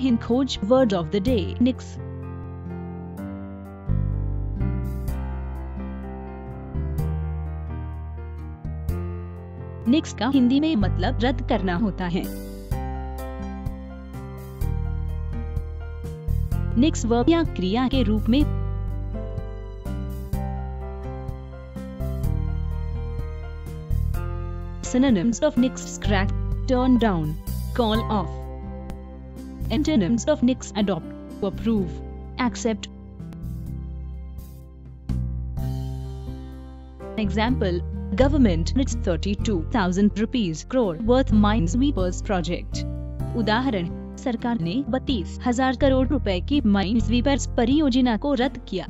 HinKhoj word of the day, nix. निक्स का हिंदी में मतलब रद्द करना होता है। निक्स वर्ब या क्रिया के रूप में synonyms of nix: scratch, turn down, call off. Antonyms of nix: adopt, approve, accept. Example: government nix 32,000 rupees crore worth minesweepers project. उदाहरण: सरकार ने 32,000 करोड़ रुपए की माइनस्वीपर्स परियोजना को रद्द किया।